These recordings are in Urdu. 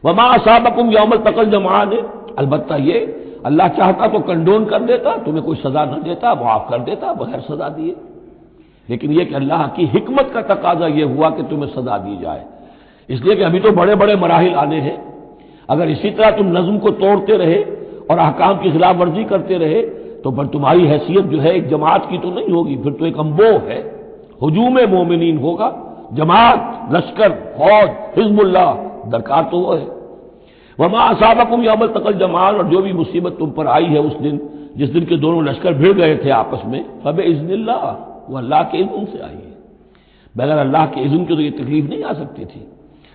وما اصابکم یوم التقى الجمعان، البتہ یہ اللہ چاہتا تو کنڈون کر دیتا، تمہیں کوئی سزا نہ دیتا، معاف کر دیتا بغیر سزا دیے، لیکن یہ کہ اللہ کی حکمت کا تقاضا یہ ہوا کہ تمہیں سزا دی جائے، اس لیے کہ ابھی تو بڑے بڑے مراحل آنے ہیں۔ اگر اسی طرح تم نظم کو توڑتے رہے اور احکام کی خلاف ورزی کرتے رہے تو پھر تمہاری حیثیت جو ہے ایک جماعت کی تو نہیں ہوگی، پھر تو ایک امبو ہے، ہجوم مومنین ہوگا، جماعت، لشکر، فوج، حزب اللہ درکار تو وہ ہے۔ وما اصابکم یوم التقى الجمعان، اور جو بھی مصیبت تم پر آئی ہے اس دن جس دن کے دونوں لشکر بھیڑ گئے تھے آپس میں، فباذن اللہ، وہ اللہ کے اذن سے آئی ہے، بغیر اللہ کے اذن کے تو یہ تکلیف نہیں آ سکتی تھی۔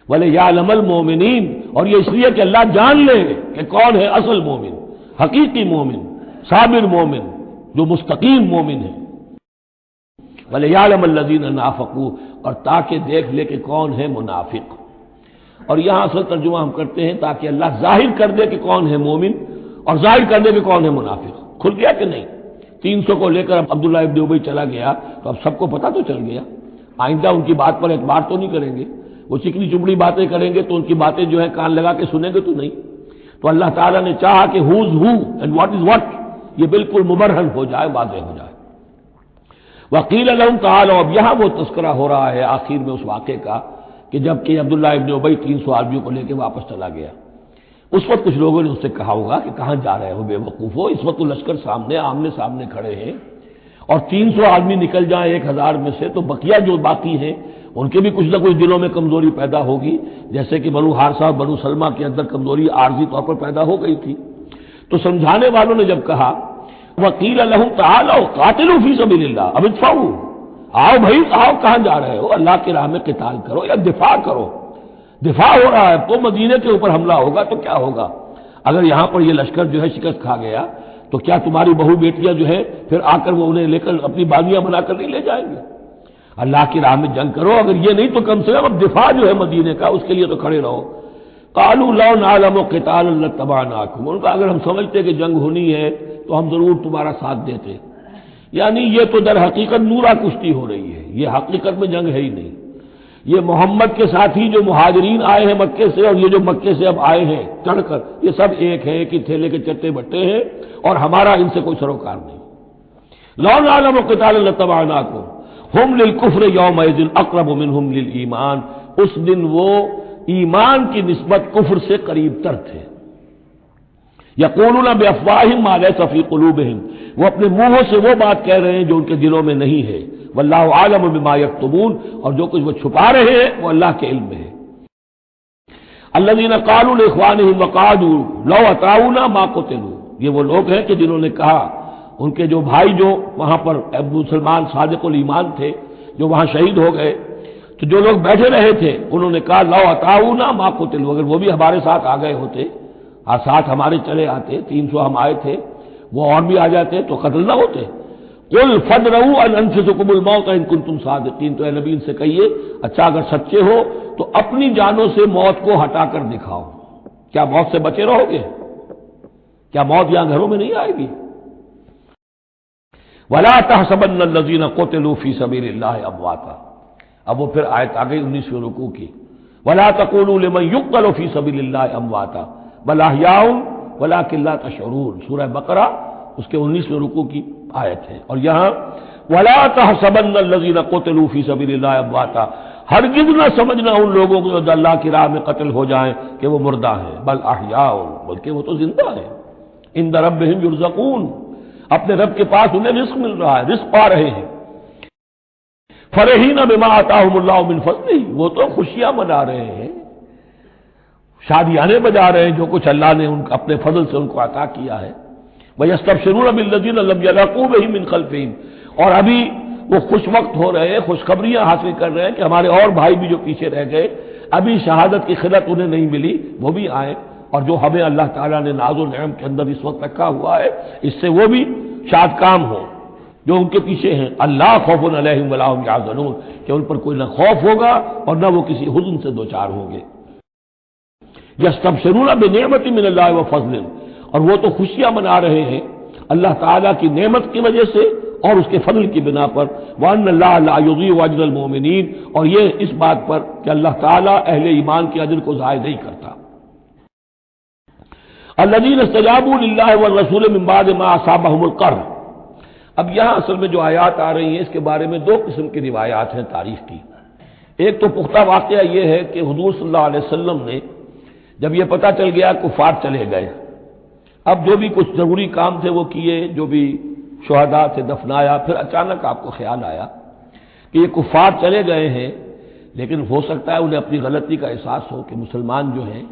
وَلِيَعْلَمَ الْمُؤْمِنِينَ، اور یہ اس لیے کہ اللہ جان لے کہ کون ہے اصل مومن، حقیقی مومن، صابر مومن، جو مستقیم مومن ہے۔ وَلِيَعْلَمَ الَّذِينَ نَافَقُوا، اور تاکہ دیکھ لے کہ کون ہے منافق، اور یہاں اصل ترجمہ ہم کرتے ہیں تاکہ اللہ ظاہر کر دے کہ کون ہے مومن اور ظاہر کر دے کہ کون ہے منافق۔ کھل گیا کہ نہیں؟ 300 کو لے کر اب عبداللہ ابن ابی چلا گیا تو اب سب کو پتہ تو چل گیا، آئندہ ان کی بات پر اعتبار تو نہیں کریں گے، وہ چکنی چپڑی باتیں کریں گے تو ان کی باتیں جو ہے کان لگا کے سنیں گے تو نہیں۔ تو اللہ تعالیٰ نے چاہا کہ who's who and what is what یہ بالکل مبرہن ہو جائے، واضح ہو جائے۔ وقیل لهم تعالوا، اب یہاں وہ تذکرہ ہو رہا ہے آخر میں اس واقعے کا کہ جب کہ عبداللہ ابن ابی 300 آدمیوں کو لے کے واپس چلا گیا، اس وقت کچھ لوگوں نے اس سے کہا ہوگا کہ کہاں جا رہے ہو بے وقوفو، اس وقت تو لشکر سامنے آمنے سامنے کھڑے ہیں اور 300 آدمی نکل جائیں 1000 میں سے تو بقیہ جو باقی ہیں ان کے بھی کچھ نہ کچھ دلوں میں کمزوری پیدا ہوگی، جیسے کہ بنو حارثہ اور بنو سلمہ کے اندر کمزوری عارضی طور پر پیدا ہو گئی تھی۔ تو سمجھانے والوں نے جب کہا وقیل لهم تعالوا قاتلوا فی سبیل اللہ، اب ادفعوا، آؤ بھائی آؤ، کہاں جا رہے ہو، اللہ کی راہ میں قتال کرو یا دفاع کرو، دفاع ہو رہا ہے تو مدینے کے اوپر حملہ ہوگا تو کیا ہوگا، اگر یہاں پر یہ لشکر جو ہے شکست کھا گیا تو کیا تمہاری بہو بیٹیاں جو ہے پھر آ کر وہ انہیں لے کر اپنی بازیاں بنا کر نہیں لے جائیں گے؟ اللہ کی راہ میں جنگ کرو، اگر یہ نہیں تو کم سے کم اب دفاع جو ہے مدینے کا اس کے لیے تو کھڑے رہو۔ قالوا لو نعلم قتالا لاتبعناکم، ان کا اگر ہم سمجھتے کہ جنگ ہونی ہے تو ہم ضرور تمہارا ساتھ دیتے، یعنی یہ تو در حقیقت نورا کشتی ہو رہی ہے، یہ حقیقت میں جنگ ہے ہی نہیں، یہ محمد کے ساتھی جو مہاجرین آئے ہیں مکے سے اور یہ جو مکے سے اب آئے ہیں چڑھ کر، یہ سب ایک ہیں کہ تھیلے کے چٹے بٹے ہیں اور ہمارا ان سے کوئی سروکار نہیں۔ لو نعلم قتالا لاتبعناکم ہم للکفر یومئذ اقرب منہم للایمان، اس دن وہ ایمان کی نسبت کفر سے قریب تر تھے۔ یقولون بافواہہم ما لیس فی قلوبہم، وہ اپنے منہوں سے وہ بات کہہ رہے ہیں جو ان کے دلوں میں نہیں ہے، واللہ عالم بما یکتمون، اور جو کچھ وہ چھپا رہے ہیں وہ اللہ کے علم میں ہے۔ الذین قالوا لاخوانہم وقعدوا لو اطاعونا ما قتلوا، یہ وہ لوگ ہیں کہ جنہوں نے کہا، ان کے جو بھائی جو وہاں پر ابو سلمان صادق الایمان تھے جو وہاں شہید ہو گئے، تو جو لوگ بیٹھے رہے تھے انہوں نے کہا لو اطاعونا ما قتلوا، اگر وہ بھی ہمارے ساتھ آ گئے ہوتے، ساتھ ہمارے چلے آتے، 300 ہم آئے تھے، وہ اور بھی آ جاتے تو قتل نہ ہوتے۔ قل فادرؤوا ان انفسکم الموت ان کنتم صادقین، تو اے نبی ان سے کہیے اچھا اگر سچے ہو تو اپنی جانوں سے موت کو ہٹا کر دکھاؤ، کیا موت سے بچے رہو گے؟ کیا موت یہاں گھروں میں نہیں آئے گی؟ ولا تحسبن الذين قتلوا في سبيل الله امواتا، اب وہ پھر آیت آ گئی 19ویں رکوع کی، ولا تقولوا لمن يقتل في سبيل الله امواتا بل احیاء ولكن لا تشعرون، سورہ بقرہ اس کے 19ویں رکوع کی آیت ہے۔ اور یہاں ولا تحسبن الذين قتلوا في سبيل الله امواتا، ہرگز نہ سمجھنا ان لوگوں کو جو اللہ کی راہ میں قتل ہو جائیں کہ وہ مردہ ہیں، بل احیاء، بلکہ وہ تو زندہ ہیں، عند ربهم يرزقون، اپنے رب کے پاس انہیں رزق مل رہا ہے، رزق پا رہے ہیں۔ فرحین بما آتاہم اللہ من فضلہ، وہ تو خوشیاں منا رہے ہیں، شادیانے بجا رہے ہیں جو کچھ اللہ نے ان کو اپنے فضل سے ان کو عطا کیا ہے۔ وَيَسْتَبْشِرُونَ بِالَّذِينَ لَمْ يَلْحَقُوا بِهِم مِّن خَلْفِهِم، اور ابھی وہ خوش وقت ہو رہے ہیں، خوشخبریاں حاصل کر رہے ہیں کہ ہمارے اور بھائی بھی جو پیچھے رہ گئے، ابھی شہادت کی خلت انہیں نہیں ملی، وہ بھی آئیں، اور جو ہمیں اللہ تعالیٰ نے ناز و نعم کے اندر اس وقت رکھا ہوا ہے اس سے وہ بھی شاد کام ہو جو ان کے پیچھے ہیں۔ اللہ خوف علیہم ولا هم یحزنون، کہ ان پر کوئی نہ خوف ہوگا اور نہ وہ کسی حزن سے دوچار ہوں گے۔ یستبشرون بنعمت من اللہ وفضل، اور وہ تو خوشیاں منا رہے ہیں اللہ تعالیٰ کی نعمت کی وجہ سے اور اس کے فضل کی بنا پر، وَأَنَّ اللَّهَ لَا يُضِيعُ أَجْرَ الْمُؤْمِنِينَ، اور یہ اس بات پر کہ اللہ تعالیٰ اہل ایمان کے اجر کو ضائع نہیں کرتا۔ الذین استجابوا للہ والرسول من بعد ما اصابهم القرح۔ اب یہاں اصل میں جو آیات آ رہی ہیں اس کے بارے میں دو قسم کی روایات ہیں تاریخ کی۔ ایک تو پختہ واقعہ یہ ہے کہ حضور صلی اللہ علیہ وسلم نے جب یہ پتہ چل گیا کفار چلے گئے، اب جو بھی کچھ ضروری کام تھے وہ کیے، جو بھی شہداء تھے دفنایا، پھر اچانک آپ کو خیال آیا کہ یہ کفار چلے گئے ہیں، لیکن ہو سکتا ہے انہیں اپنی غلطی کا احساس ہو کہ مسلمان جو ہیں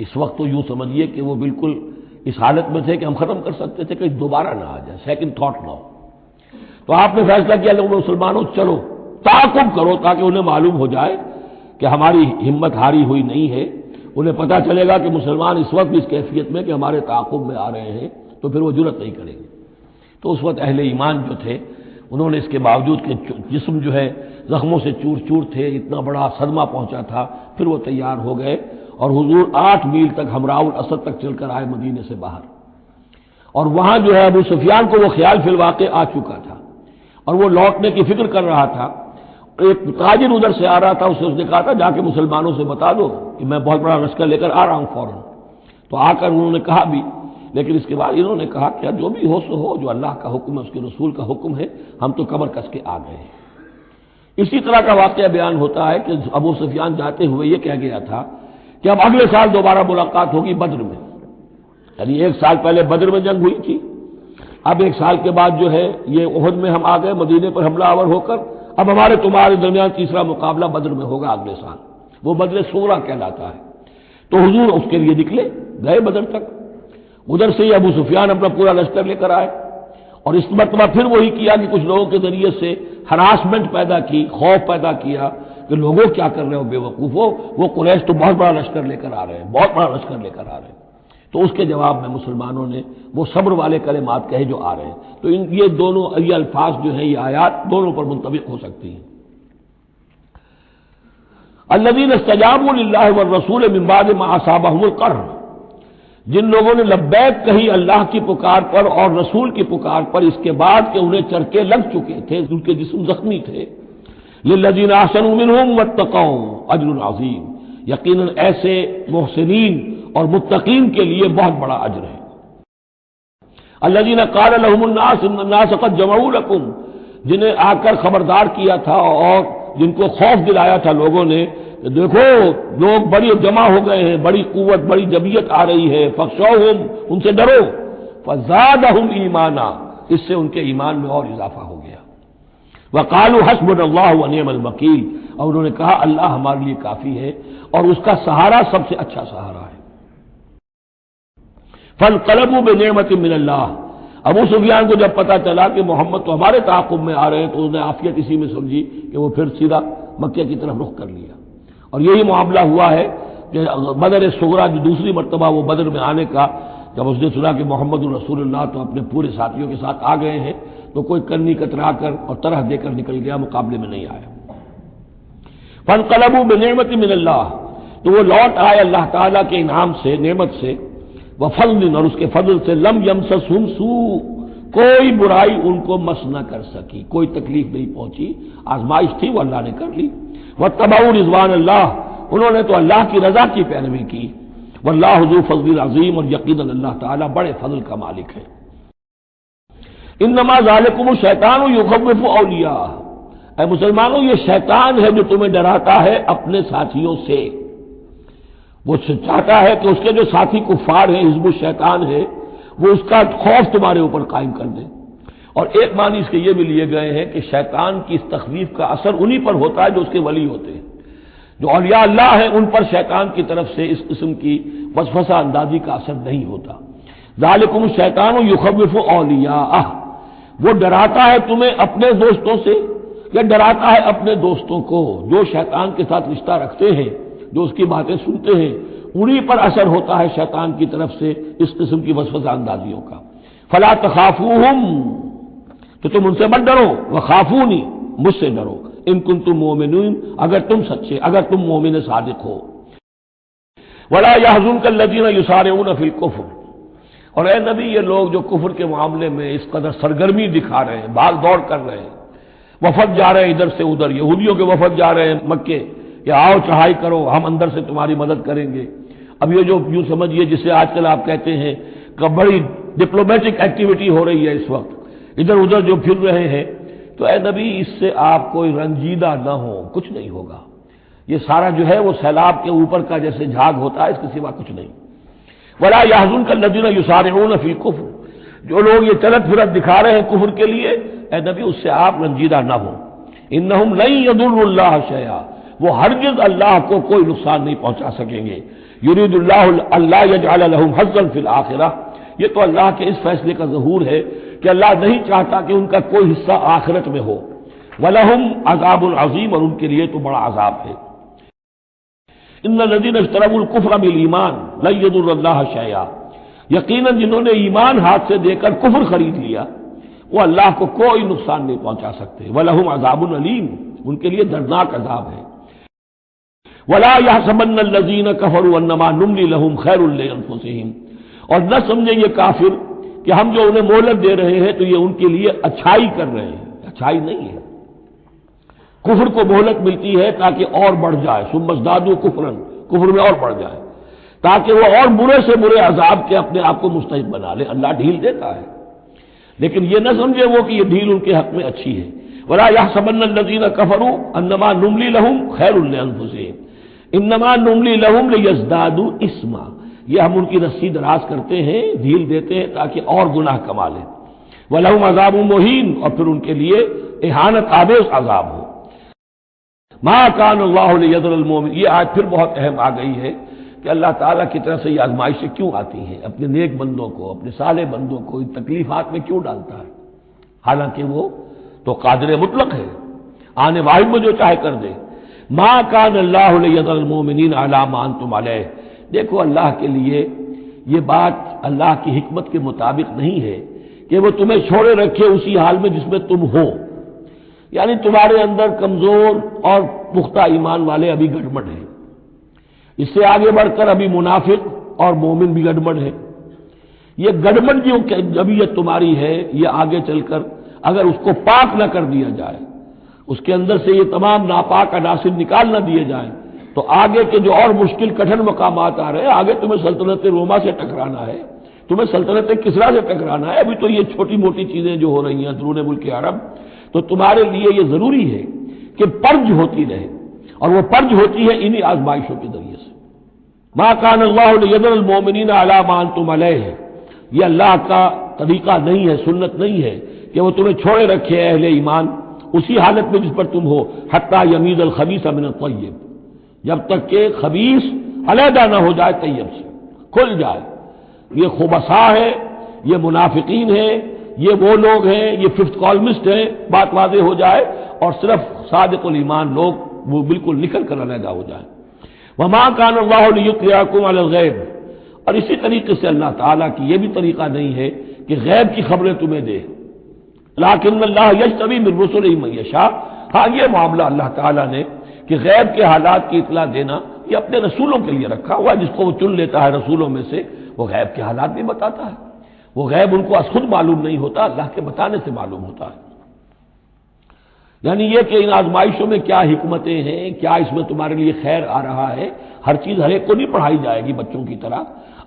اس وقت تو یوں سمجھیے کہ وہ بالکل اس حالت میں تھے کہ ہم ختم کر سکتے تھے کہ دوبارہ نہ آ جائے، سیکنڈ تھاٹ نہ ہو۔ تو آپ نے فیصلہ کیا لوگوں مسلمانوں چلو تعاقب کرو تاکہ انہیں معلوم ہو جائے کہ ہماری ہمت ہاری ہوئی نہیں ہے، انہیں پتہ چلے گا کہ مسلمان اس وقت بھی اس کیفیت میں کہ ہمارے تعاقب میں آ رہے ہیں، تو پھر وہ جرأت نہیں کریں گے۔ تو اس وقت اہل ایمان جو تھے انہوں نے اس کے باوجود کہ جسم جو ہے زخموں سے چور چور تھے، اتنا بڑا صدمہ پہنچا تھا، پھر وہ تیار ہو گئے اور حضور 8 میل تک ہمراہ الاسد تک چل کر آئے مدینے سے باہر، اور وہاں جو ہے ابو سفیان کو وہ خیال فی الواقع آ چکا تھا اور وہ لوٹنے کی فکر کر رہا تھا۔ ایک تاجر ادھر سے آ رہا تھا، اس نے کہا تھا جا کے مسلمانوں سے بتا دو کہ میں بہت بڑا لشکر لے کر آ رہا ہوں فوراً۔ تو آ کر انہوں نے کہا بھی، لیکن اس کے بعد انہوں نے کہا کہ جو بھی ہو سو ہو، جو اللہ کا حکم ہے اس کے رسول کا حکم ہے، ہم تو کمر کس کے آ گئے ہیں۔ اسی طرح کا واقعہ بیان ہوتا ہے کہ ابو سفیان جاتے ہوئے یہ کہہ گیا تھا کہ اب اگلے سال دوبارہ ملاقات ہوگی بدر میں، یعنی 1 سال پہلے بدر میں جنگ ہوئی تھی، اب 1 سال کے بعد جو ہے یہ احد میں ہم آ گئے مدینے پر حملہ آور ہو کر، اب ہمارے تمہارے درمیان تیسرا مقابلہ بدر میں ہوگا اگلے سال، وہ بدر صغریٰ کہلاتا ہے۔ تو حضور اس کے لیے نکلے، گئے بدر تک، ادھر سے ہی ابو سفیان اپنا پورا لشکر لے کر آئے، اور اس مرتبہ پھر وہی کیا کہ کچھ لوگوں کے ذریعے سے ہراسمنٹ پیدا کی، خوف پیدا کیا کہ لوگوں کیا کر رہے ہو بے وقوفو، وہ قریش تو بہت بڑا لشکر لے کر آ رہے ہیں، بہت بڑا لشکر لے کر آ رہے ہیں۔ تو اس کے جواب میں مسلمانوں نے وہ صبر والے کلمات کہے جو آ رہے ہیں۔ تو یہ دونوں یہ الفاظ جو ہیں، یہ آیات دونوں پر منطبق ہو سکتی ہیں۔ الذین استجابوا للہ والرسول من بعد ما اصابهم القرح، جن لوگوں نے لبیک کہی اللہ کی پکار پر اور رسول کی پکار پر اس کے بعد کہ انہیں چرکے لگ چکے تھے، ان کے جسم زخمی تھے، للذین احسنوا منہم واتقوا اجر عظیم، یقیناً ایسے محسنین اور متقین کے لیے بہت بڑا اجر ہے۔ الذین قال لهم الناس ان الناس قد جمعوا لكم، جنہیں آ کر خبردار کیا تھا اور جن کو خوف دلایا تھا لوگوں نے کہ دیکھو لوگ بڑی جمع ہو گئے ہیں، بڑی قوت بڑی جمعیت آ رہی ہے، فخشوہم، ان سے ڈرو، فزادہم ایمانا، اس سے ان کے ایمان میں اور اضافہ ہو گیا۔ وقالوا حسبنا اللہ ونعم الوکیل، اور انہوں نے کہا اللہ ہمارے لیے کافی ہے اور اس کا سہارا سب سے اچھا سہارا ہے۔ فانقلبوا بنعمت من اللہ، ابو سفیان کو جب پتا چلا کہ محمد تو ہمارے تعاقب میں آ رہے ہیں تو اس نے عافیت اسی میں سمجھی کہ وہ پھر سیدھا مکہ کی طرف رخ کر لیا، اور یہی معاملہ ہوا ہے کہ بدر صغریٰ جو دوسری مرتبہ وہ بدر میں آنے کا، جب اس نے سنا کہ محمد الرسول اللہ تو اپنے پورے ساتھیوں کے ساتھ آ گئے ہیں، تو کوئی کنی کترا کر اور طرح دے کر نکل گیا، مقابلے میں نہیں آیا۔ فانقلبوا بنعمت من اللہ، تو وہ لوٹ آئے اللہ تعالیٰ کے انعام سے، نعمت سے، وفضل، اور اس کے فضل سے، لم یمسسہم سوء، کوئی برائی ان کو مس نہ کر سکی، کوئی تکلیف نہیں پہنچی، آزمائش تھی وہ اللہ نے کر لی۔ واتبعوا رضوان اللہ، انہوں نے تو اللہ کی رضا کی پیروی کی، واللہ ذو فضل عظیم، اور یقیناً اللہ تعالیٰ بڑے فضل کا مالک ہے۔ انما ذالکم الشیطان یخوف اولیاء، اے مسلمانوں یہ شیطان ہے جو تمہیں ڈراتا ہے اپنے ساتھیوں سے، وہ چاہتا ہے کہ اس کے جو ساتھی کفار ہیں، حزب الشیطان ہے، وہ اس کا خوف تمہارے اوپر قائم کر دے۔ اور ایک معنی اس کے یہ بھی لیے گئے ہیں کہ شیطان کی اس تخویف کا اثر انہی پر ہوتا ہے جو اس کے ولی ہوتے ہیں، جو اولیاء اللہ ہیں ان پر شیطان کی طرف سے اس قسم کی وسوسہ اندازی کا اثر نہیں ہوتا۔ ذالکم الشیطان یخوف اولیاءہ، وہ ڈراتا ہے تمہیں اپنے دوستوں سے، یا ڈراتا ہے اپنے دوستوں کو جو شیطان کے ساتھ رشتہ رکھتے ہیں، جو اس کی باتیں سنتے ہیں، انہی پر اثر ہوتا ہے شیطان کی طرف سے اس قسم کی وسوسہ اندازیوں کا۔ فلا تخافوہم، تو تم ان سے مت ڈرو، وخافونی، مجھ سے ڈرو، ان کنتم مؤمنین، اگر تم سچے، اگر تم مومن صادق ہو۔ ولا يحزنک الذین یسارعون فی الکفر، اور اے نبی یہ لوگ جو کفر کے معاملے میں اس قدر سرگرمی دکھا رہے ہیں، بھاگ دوڑ کر رہے ہیں، وفد جا رہے ہیں ادھر سے ادھر، یہودیوں کے وفد جا رہے ہیں مکے کہ آؤ چڑھائی کرو، ہم اندر سے تمہاری مدد کریں گے، اب یہ جو یوں سمجھیے جسے آج کل آپ کہتے ہیں کہ بڑی ڈپلومیٹک ایکٹیویٹی ہو رہی ہے اس وقت، ادھر ادھر جو پھر رہے ہیں، تو اے نبی اس سے آپ کوئی رنجیدہ نہ ہو، کچھ نہیں ہوگا، یہ سارا جو ہے وہ سیلاب کے اوپر کا جیسے جھاگ ہوتا ہے، اس کے سوا کچھ نہیں۔ ولا يحزنك الذين يسارعون في الكفر، جو لوگ یہ چلت پھرت دکھا رہے ہیں کفر کے لیے، اے نبی اس سے آپ رنجیدہ نہ ہوں۔ انہم لن يضروا الله شيئا، وہ ہرگز اللہ کو کوئی نقصان نہیں پہنچا سکیں گے۔ یرید اللہ اللہ یجعل لهم حظا فی الآخرہ، یہ تو اللہ کے اس فیصلے کا ظہور ہے کہ اللہ نہیں چاہتا کہ ان کا کوئی حصہ آخرت میں ہو۔ وَلَهُمْ عذاب عظیم، اور ان کے لیے تو بڑا عذاب ہے۔ ان الذين اشتروا الكفر بالایمان لن يضروا الله شيئا، یقیناً جنہوں نے ایمان ہاتھ سے دے کر کفر خرید لیا وہ اللہ کو کوئی نقصان نہیں پہنچا سکتے۔ وَلَهُمْ عذاب علیم، ان کے لیے دردناک عذاب ہے۔ وَلَا يَحْسَبَنَّ الَّذِينَ كَفَرُوا أَنَّمَا نُمْلِي لَهُمْ خَيْرٌ لِأَنفُسِهِمْ، اور نہ سمجھیں یہ کافر کہ ہم جو انہیں مہلت دے رہے ہیں تو یہ ان کے لیے اچھائی کر رہے ہیں، اچھائی نہیں ہے۔ کفر کو مہلت ملتی ہے تاکہ اور بڑھ جائے، ثم ازدادوا کفرا، کفر میں اور بڑھ جائے، تاکہ وہ اور برے سے برے عذاب کے اپنے آپ کو مستحق بنا لے۔ اللہ ڈھیل دیتا ہے، لیکن یہ نہ سمجھے وہ کہ یہ ڈھیل ان کے حق میں اچھی ہے۔ ولا يحسبن الذين كفروا انما نملي لهم خير لانفسهم انما نملي لهم ليزدادوا اثما، یہ ہم ان کی رسی دراز کرتے ہیں، ڈھیل دیتے ہیں تاکہ اور گناہ کما لیں۔ وَلَهُمْ عَذَابٌ مُهِينٌ، اور پھر ان کے لیے اہانت آمیز عذاب ہو۔ ما كان اللہ لیذر المؤمن، یہ آج پھر بہت اہم آ گئی ہے کہ اللہ تعالیٰ کی طرف سے یہ آزمائشیں کیوں آتی ہیں، اپنے نیک بندوں کو، اپنے صالح بندوں کو ان تکلیفات میں کیوں ڈالتا ہے، حالانکہ وہ تو قادر مطلق ہے، آنے واحد میں جو چاہے کر دے۔ ما كان اللہ لیذر المؤمنین علی ما انتم علیہ، دیکھو اللہ کے لیے یہ بات اللہ کی حکمت کے مطابق نہیں ہے کہ وہ تمہیں چھوڑے رکھے اسی حال میں جس میں تم ہو، یعنی تمہارے اندر کمزور اور پختہ ایمان والے ابھی گڑبڑ ہیں، اس سے آگے بڑھ کر ابھی منافق اور مومن بھی گڑبڑ ہے۔ یہ گڑبڑ جو جبیت تمہاری ہے، یہ آگے چل کر اگر اس کو پاک نہ کر دیا جائے، اس کے اندر سے یہ تمام ناپاک عناصر نکال نہ دیے جائیں، تو آگے کے جو اور مشکل کٹھن مقامات آ رہے ہیں، آگے تمہیں سلطنت روما سے ٹکرانا ہے، تمہیں سلطنت کسریٰ سے ٹکرانا ہے، ابھی تو یہ چھوٹی موٹی چیزیں جو ہو رہی ہیں اندرون ملک عرب، تو تمہارے لیے یہ ضروری ہے کہ پرج ہوتی رہے، اور وہ پرج ہوتی ہے انہی آزمائشوں کے ذریعے سے۔ ما كان اللہ لیذر المؤمنین علی ما انتم علیہ، یہ اللہ کا طریقہ نہیں ہے، سنت نہیں ہے کہ وہ تمہیں چھوڑے رکھے اہل ایمان اسی حالت میں جس پر تم ہو، حتی یمیز الخبیث من الطیب، جب تک کہ خبیث علیحدہ نہ ہو جائے طیب سے، کھل جائے۔ یہ خبثاء ہے، یہ منافقین ہیں، یہ وہ لوگ ہیں، یہ ففتھ کالمسٹ ہیں، بات واضح ہو جائے، اور صرف صادق الایمان لوگ وہ بالکل نکل کر علیحدہ ہو جائیں۔ وما كان اللہ لیطلعکم علی الغیب، اور اسی طریقے سے اللہ تعالیٰ کی یہ بھی طریقہ نہیں ہے کہ غیب کی خبریں تمہیں دے، لیکن اللہ یجتبی من رسلہ من یشاء، ہاں یہ معاملہ اللہ تعالیٰ نے کہ غیب کے حالات کی اطلاع دینا یہ اپنے رسولوں کے لیے رکھا ہوا ہے، جس کو وہ چن لیتا ہے رسولوں میں سے وہ غیب کے حالات بھی بتاتا ہے۔ وہ غیب ان کو از خود معلوم نہیں ہوتا، اللہ کے بتانے سے معلوم ہوتا ہے۔ یعنی یہ کہ ان آزمائشوں میں کیا حکمتیں ہیں، کیا اس میں تمہارے لیے خیر آ رہا ہے، ہر چیز ہر ایک کو نہیں پڑھائی جائے گی بچوں کی طرح،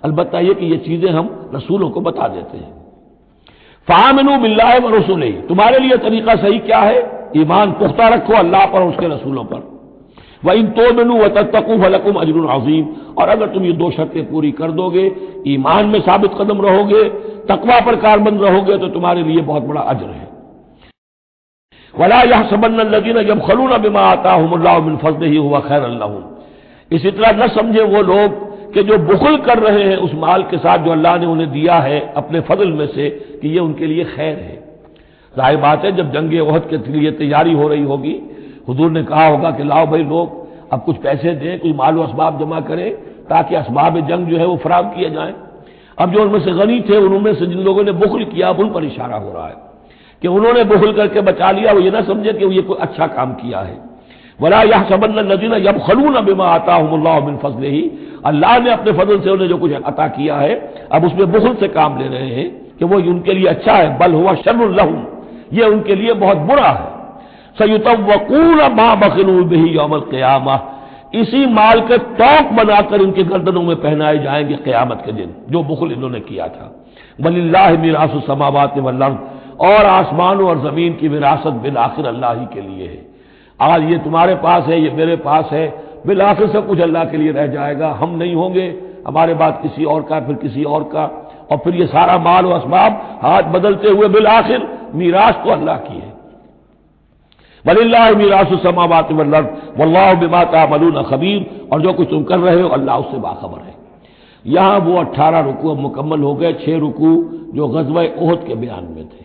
البتہ یہ کہ یہ چیزیں ہم رسولوں کو بتا دیتے ہیں۔ فآمنوا باللہ ورسولہ، تمہارے لیے طریقہ صحیح کیا ہے؟ ایمان پختہ رکھو اللہ پر اور اس کے رسولوں پر۔ وَإِن تُؤْمِنُوا وَتَتَّقُوا فَلَكُمْ أَجْرٌ عَظِيمٌ، اور اگر تم یہ دو شرطیں پوری کر دو گے، ایمان میں ثابت قدم رہو گے، تقوی پر کاربند رہو گے، تو تمہارے لیے بہت بڑا اجر ہے۔ وَلَا يَحْسَبَنَّ الَّذِينَ يَبْخَلُونَ بِمَا آتَاهُمُ اللَّهُ مِنْ فَضْلِهِ هُوَ خَيْرًا لَهُمْ، اسی طرح نہ سمجھے وہ لوگ کہ جو بخل کر رہے ہیں اس مال کے ساتھ جو اللہ نے انہیں دیا ہے اپنے فضل میں سے، کہ یہ ان کے لیے خیر ہے۔ ظاہر بات ہے جب جنگ احد کے لیے تیاری ہو رہی ہوگی، حضور نے کہا ہوگا کہ لاؤ بھائی لوگ اب کچھ پیسے دیں، کچھ مال و اسباب جمع کریں تاکہ اسباب جنگ جو ہے وہ فراہم کیے جائیں۔ اب جو ان میں سے غنی تھے، ان میں سے جن لوگوں نے بخل کیا، اب ان پر اشارہ ہو رہا ہے کہ انہوں نے بخل کر کے بچا لیا، وہ یہ نہ سمجھے کہ یہ کوئی اچھا کام کیا ہے۔ وَلَا يَحْسَبَنَّ الَّذِينَ يَبْخَلُونَ بِمَا آتَاهُمُ اللَّهُ مِنْ فَضْلِهِ، اللہ نے اپنے فضل سے انہیں جو کچھ عطا کیا ہے اب اس میں بخل سے کام لے رہے ہیں کہ وہ ان کے لیے اچھا ہے، بل هو شر لهم، یہ ان کے لیے بہت برا ہے۔ سَيُطَوَّقُونَ مَا بَخِلُوا بِهِ يَوْمَ الْقِيَامَةِ، اسی مال کے توق بنا کر ان کے گردنوں میں پہنائے جائیں گے قیامت کے دن، جو بخل انہوں نے کیا تھا۔ وَلِلَّهِ مِيرَاثُ السَّمَاوَاتِ وَالْأَرْضِ، اور آسمانوں اور زمین کی وراثت بالآخر اللہ ہی کے لیے ہے۔ آج یہ تمہارے پاس ہے، یہ میرے پاس ہے، بالآخر سب کچھ اللہ کے لیے رہ جائے گا، ہم نہیں ہوں گے، ہمارے بعد کسی اور کا، پھر کسی اور کا، اور پھر یہ سارا مال و اسباب ہاتھ بدلتے ہوئے بالآخر میراث تو اللہ کی ہے۔ وَلِلَّهِ مِيرَاثُ السَّمَاوَاتِ وَالْأَرْضِ وَاللَّهُ بِمَا تَعْمَلُونَ خَبِيرٌ، اور جو کچھ تم کر رہے ہو اللہ اس سے باخبر ہے۔ یہاں وہ 18 رکوع مکمل ہو گئے، 6 رکوع جو غزوہ احد کے بیان میں تھے۔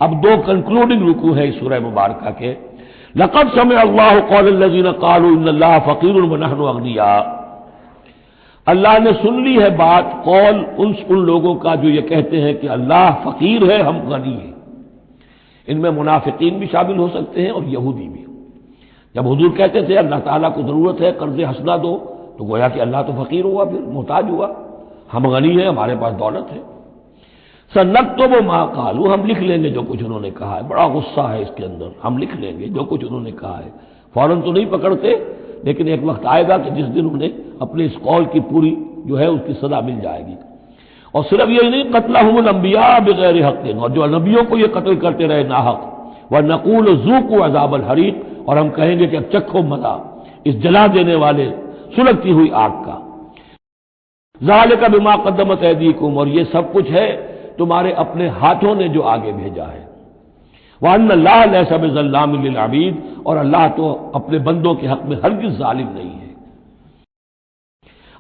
اب 2 کنکلوڈنگ رکوع ہے اس سورہ مبارکہ کے۔ لَقَدْ سَمِعَ اللَّهُ قَوْلَ الَّذِينَ قَالُوا إِنَّ اللَّهَ فَقِيرٌ وَنَحْنُ أَغْنِيَاءُ، اللہ نے سن لی ہے بات، قول ان لوگوں کا جو یہ کہتے ہیں کہ اللہ فقیر ہے، ہم غنی ہیں۔ ان میں منافقین بھی شامل ہو سکتے ہیں اور یہودی بھی۔ جب حضور کہتے تھے اللہ تعالیٰ کو ضرورت ہے قرض حسنہ دو، تو گویا کہ اللہ تو فقیر ہوا، پھر محتاج ہوا، ہم غنی ہیں، ہمارے پاس دولت ہے۔ سَنَكْتُبُ مَا قَالُوا، ہم لکھ لیں گے جو کچھ انہوں نے کہا ہے۔ بڑا غصہ ہے اس کے اندر، ہم لکھ لیں گے جو کچھ انہوں نے کہا ہے۔ فوراً تو نہیں پکڑتے، لیکن ایک وقت آئے گا کہ جس دن انہیں اپنے اس قول کی پوری جو ہے اس کی سزا مل جائے گی۔ اور صرف یہی نہیں، قتلہم الانبیاء بغیر حق، اور جو نبیوں کو یہ قتل کرتے رہے ناحق، وَنَقُولُ ذُوقُوا عَذَابَ الْحَرِيقِ، اور ہم کہیں گے کہ اب چکھو مزہ اس جلا دینے والے سلگتی ہوئی آگ کا۔ ذَلِكَ بِمَا قَدَّمَتْ أَيْدِيكُمْ، اور یہ سب کچھ ہے تمہارے اپنے ہاتھوں نے جو آگے بھیجا ہے۔ وَأَنَّ اللَّهَ لَيْسَ بِظَلَّامٍ لِّلْعَبِيدِ، اور اللہ تو اپنے بندوں کے حق میں ہرگز ظالم نہیں ہے۔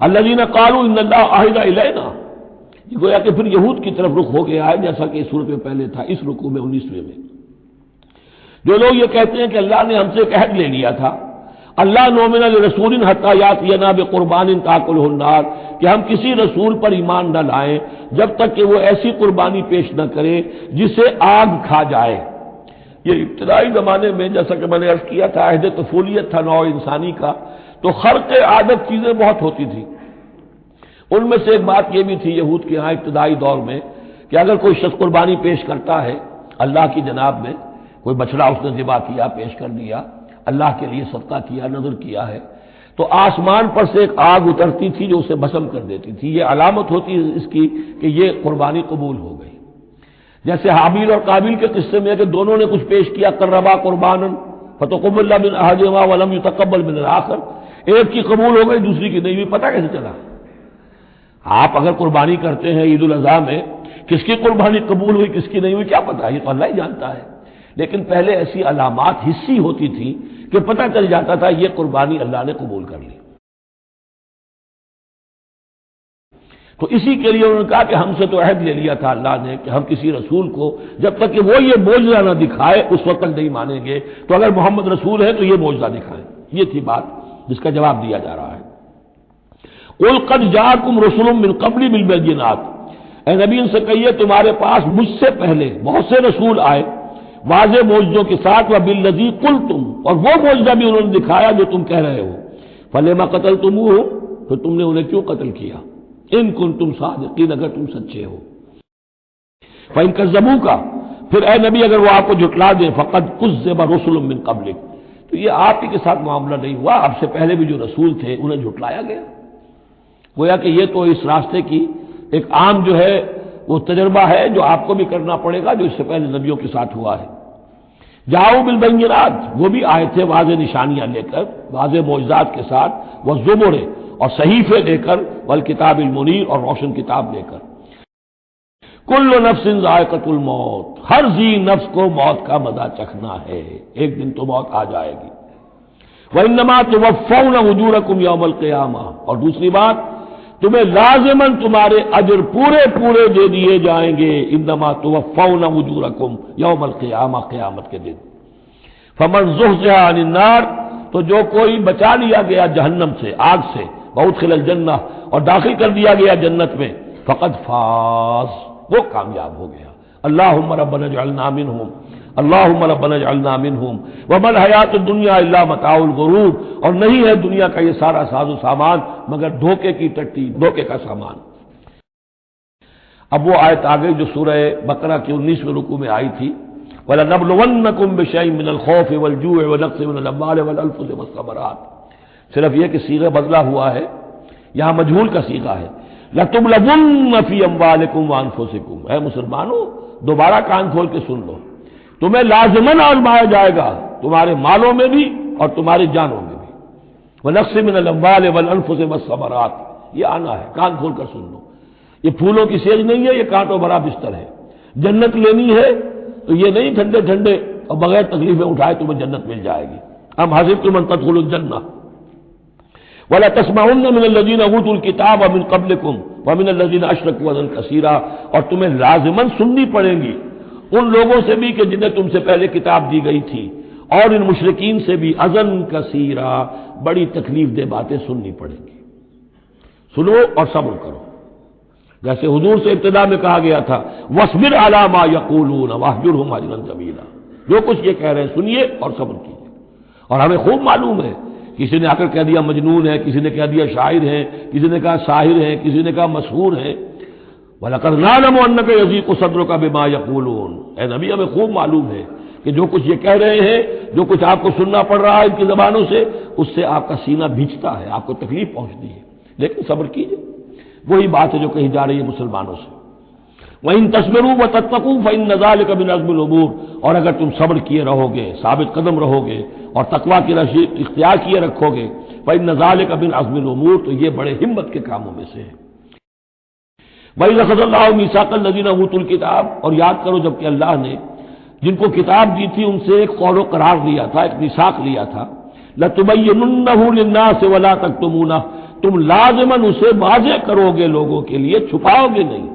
الَّذِينَ قَالُوا إِنَّ اللَّهَ عَهِدَ إِلَيْنَا، یہ گویا کہ پھر یہود کی طرف رخ ہو گیا ہے، جیسا کہ اس صورت میں پہلے تھا، اس رکوع میں 19ویں میں۔ جو لوگ یہ کہتے ہیں کہ اللہ نے ہم سے ایک عہد لے لیا تھا، اللہ نؤمن لرسول حتی یاتینا بقربان تاکلہ النار، کہ ہم کسی رسول پر ایمان نہ لائیں جب تک کہ وہ ایسی قربانی پیش نہ کرے جسے آگ کھا جائے۔ یہ ابتدائی زمانے میں جیسا کہ میں نے عرض کیا تھا، عہد طفولیت تھا نوع انسانی کا، تو خرق عادت چیزیں بہت ہوتی تھی۔ ان میں سے ایک بات یہ بھی تھی یہود کے ہاں ابتدائی دور میں کہ اگر کوئی شخص قربانی پیش کرتا ہے اللہ کی جناب میں، کوئی بچڑا اس نے ذبح کیا، پیش کر دیا، اللہ کے لیے صدقہ کیا، نذر کیا ہے، تو آسمان پر سے ایک آگ اترتی تھی جو اسے بھسم کر دیتی تھی۔ یہ علامت ہوتی ہے اس کی کہ یہ قربانی قبول ہو گئی۔ جیسے حابیل اور قابیل کے قصے میں ہے کہ دونوں نے کچھ پیش کیا، قربا قربانا فتقبل من احدہما ولم یتقبل من الآخر، ایک کی قبول ہو گئی دوسری کی نہیں ہوئی، پتہ کیسے چلا؟ آپ اگر قربانی کرتے ہیں عید الاضحیٰ میں، کس کی قربانی قبول ہوئی کس کی نہیں ہوئی کیا پتہ، یہ تو اللہ ہی جانتا ہے۔ لیکن پہلے ایسی علامات حسی ہوتی تھی کہ پتہ چل جاتا تھا یہ قربانی اللہ نے قبول کر لی۔ تو اسی کے لیے انہوں نے کہا کہ ہم سے تو عہد لے لیا تھا اللہ نے کہ ہم کسی رسول کو جب تک کہ وہ یہ معجزہ نہ دکھائے اس وقت تک نہیں مانیں گے، تو اگر محمد رسول ہے تو یہ معجزہ دکھائیں۔ یہ تھی بات جس کا جواب دیا جا رہا ہے۔ قُلْ قَدْ جَاءَكُمْ رُسُلٌ مِّن قَبْلِي بِالْبَيِّنَاتِ، اے نبی ان سے کہیے تمہارے پاس مجھ سے پہلے بہت سے رسول آئے واضح معجزوں کے ساتھ، وَبِالَّذِي قُلْتُمْ، اور وہ معجزہ بھی انہوں نے دکھایا جو تم کہہ رہے ہو، فَلِمَ قَتَلْتُمُوهُ، تو تم نے انہیں کیوں قتل کیا، ان کنتم صادقین، اگر تم سچے ہو۔ فَإِن كَذَّبُوكَ، پھر اے نبی اگر وہ آپ کو جھٹلا دیں، فَقَدْ كُذِّبَ رُسُلٌ مِّن قَبْلِكَ، تو یہ آپ ہی کے ساتھ معاملہ نہیں ہوا، آپ سے پہلے بھی جو رسول تھے انہیں جھٹلایا گیا۔ گویا کہ یہ تو اس راستے کی ایک عام جو ہے وہ تجربہ ہے جو آپ کو بھی کرنا پڑے گا، جو اس سے پہلے نبیوں کے ساتھ ہوا ہے۔ جاؤ بالبینات، وہ بھی آئے تھے واضح نشانیاں لے کر، واضح معجزات کے ساتھ، والزبر، اور صحیفے لے کر، والکتاب المنیر، اور روشن کتاب لے کر۔ کل نفس ذائقۃ الموت، ہر ذی نفس کو موت کا مزہ چکھنا ہے، ایک دن تو موت آ جائے گی۔ وَإِنَّمَا تُوَفَّوْنَ أُجُورَكُمْ يَوْمَ الْقِيَامَةِ، اور دوسری بات تمہیں لازماً تمہارے اجر پورے پورے دے دیے جائیں گے، انما توفون اجورکم یوم القیامہ، قیامت کے دن۔ فمن زحزح عن النار، تو جو کوئی بچا لیا گیا جہنم سے، آگ سے، وادخل الجنہ، اور داخل کر دیا گیا جنت میں، فقد فاز، وہ کامیاب ہو گیا۔ اللہم ربنا اجعلنا منہم، اللہم ربنا اجعلنا منہم، وما الحیات الدنیا الا متاع الغرور، اور نہیں ہے دنیا کا یہ سارا ساز و سامان مگر دھوکے کی ٹٹی، دھوکے کا سامان۔ اب وہ آیت آگے جو سورہ بقرہ کے 19ویں رکوع میں آئی تھی، وَلَنَبْلُوَنَّكُمْ بِشَيْءٍ مِّنَ الْخَوْفِ وَالْجُوعِ وَنَقْصٍ مِّنَ الْأَمْوَالِ وَالْأَنفُسِ وَالثَّمَرَاتِ، صرف یہ کہ صیغہ بدلا ہوا ہے، یہاں مجہول کا صیغہ ہے۔ لَتُبْلَوُنَّ فِي أَمْوَالِكُمْ وَأَنفُسِكُمْ، اے مسلمانوں دوبارہ کان کھول کے سن لو، تمہیں لازماً آزمایا جائے گا، تمہارے مالوں میں بھی اور تمہاری جانوں میں بھی۔ وَنَقْصٍ مِّنَ الْأَمْوَالِ وَالْأَنفُسِ وَالثَّمَرَاتِ، یہ آنا ہے، کان کھول کر سن لو۔ یہ پھولوں کی سیج نہیں ہے، یہ کانٹوں بھرا بستر ہے۔ جنت لینی ہے تو یہ نہیں ٹھنڈے ٹھنڈے اور بغیر تکلیفیں اٹھائے تمہیں جنت مل جائے گی۔ ام حسبتم ان تدخلوا الجنہ ولا تسمعن من الذين اوتوا الكتاب من قبلكم ومن الذين اشركوا اذى كثيرا، اور تمہیں لازماً سننی پڑیں گی ان لوگوں سے بھی کہ جنہیں تم سے پہلے کتاب دی گئی تھی، اور ان مشرکین سے بھی اذى كثيرا، بڑی تکلیف دہ باتیں سننی پڑیں گی۔ سنو اور صبر کرو، جیسے حضور سے ابتدا میں کہا گیا تھا وَاصْبِرْ عَلَىٰ مَا يَقُولُونَ وَاهْجُرْهُمْ هَجْرًا جَمِيلًا، جو کچھ یہ کہہ رہے ہیں سنیے اور صبر کیجیے۔ اور ہمیں خوب معلوم ہے، کسی نے آ کر کہہ دیا مجنون ہے، کسی نے کہہ دیا شاعر ہے، کسی نے کہا ساحر ہے، کسی نے کہا مسحور ہے۔ وَلَقَدْ نَعْلَمُ أَنَّكَ يَضِيقُ صَدْرُكَ بِمَا يَقُولُونَ، اے نبی ہمیں خوب معلوم ہے کہ جو کچھ یہ کہہ رہے ہیں، جو کچھ آپ کو سننا پڑ رہا ہے ان کی زبانوں سے، اس سے آپ کا سینہ بھیجتا ہے، آپ کو تکلیف پہنچتی ہے، لیکن صبر کیجیے۔ وہی بات ہے جو کہی جا رہی ہے مسلمانوں سے، وَإِن تَصْبِرُوا وَتَتَّقُوا فَإِنَّ ذَلِكَ مِنْ عَزْمِ الْأُمُورِ، اور اگر تم صبر کیے رہو گے، ثابت قدم رہو گے اور تقویٰ کی رشید اختیار کیے رکھو گے، فَإِنَّ ذَلِكَ مِنْ عَزْمِ الْأُمُورِ، تو یہ بڑے ہمت کے کاموں میں سے ہے۔ وَإِذْ أَخَذَ اللَّهُ مِيثَاقَ الَّذِينَ أُوتُوا الْكِتَابَ، اور یاد کرو جب کہ اللہ نے جن کو کتاب دی تھی ان سے ایک قول و قرار لیا تھا، ایک میثاق لیا تھا، لَتُبَيِّنُنَّهُ لِلنَّاسِ وَلَا تَكْتُمُونَهُ، تم لازماً اسے واضح کرو گے لوگوں کے لیے، چھپاؤ گے نہیں۔